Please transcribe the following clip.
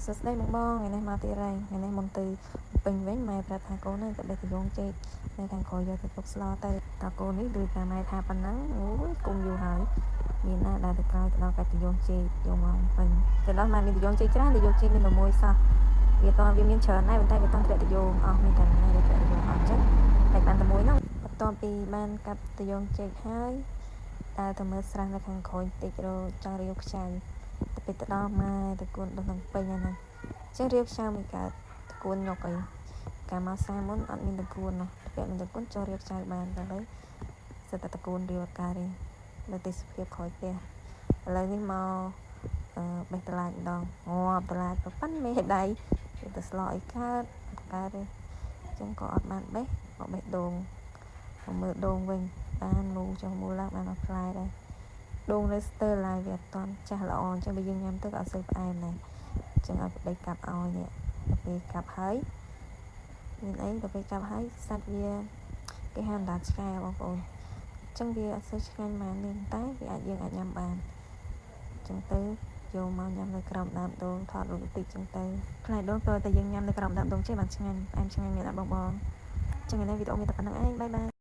សួស្តីបងបងថ្ងៃនេះមកទៀតហើយថ្ងៃនេះមុនទៅពេញវិញម៉ែប្រាប់ថាកូននឹងទៅដេកទៅយងចេកនៅខាងក្រោយយកទៅទុកស្លោទៅតើកូននេះដូចតែម៉ែថាប៉ុណ្ណឹងអូយគុំយូរហើយមានណាដែលទៅក្រោយទៅដល់កាច់ទៅយងចេកយកមកពេញទៅដល់ម៉ែមានទៅយងចេកច្រើនទៅយកចេកនេះមួយសោះវាមានច្រើនដែរប៉ុន្តែវាតង់ធ្លាក់ទៅយងអស់មានតែណាវាធ្លាក់ទៅយងអស់ចឹងតែបានតែមួយហ្នឹងបន្ទាប់ពីបានកាប់ទៅយងចេកហើយដើរទៅមើលស្រះនៅខាងក្រោយតិចរចង់រាវខ្ចៅទៅពេលទៅដល់ម៉ែទៅគួនដល់នឹងពេញហ្នឹងចឹងរាវខ្ចៅមិនកើតតគួនញុកអីកាលមកសាមុនអត់មានតគួននោះពេលមានតគួនចូលរាវខ្ចៅបានតែឥឡូវសិតតែតគួនរាវកើតទេនៅទេសភាពក្រោយផ្ទះឥឡូវនេះមកបេះតឡាចម្ដងងាប់តឡាប្រប៉ាន់មេដៃទៅស្លោអីកើតទេចឹងក៏អត់បានបេះមកបេះដូងមកមើលដូងវិញបានមូចុះមូឡើងបានមកផ្លែដែរដូងនៅស្ទើរឡើយវាអត់តន់ចាស់ល្អអញ្ចឹងបើយើងញ៉ាំទៅក៏អត់សូវផ្អែមដែរចឹងឲ្យប្តីកាប់ឲ្យនេះទៅពេលកាប់ហើយមានអីទៅពេលកាប់ហើយសាច់វាគេហៅដាច់ឆ្កែបងប្អូនចឹងវាអត់សូវឆ្ងាញ់បានទេតែវាយើងអាចញ៉ាំបានចឹងទៅយកមកញ៉ាំនៅក្រោមដើមដូងថតរូបបន្តិចចឹងទៅផ្លែដូងតើតែយើងញ៉ាំនៅក្រោមដើមដូងចេះបានឆ្ងាញ់ផ្អែមឆ្ងាញ់មានអត់បងចឹងឥឡូវវីដេអូមានតែប៉ុណ្្នឹងឯងបាយបាយ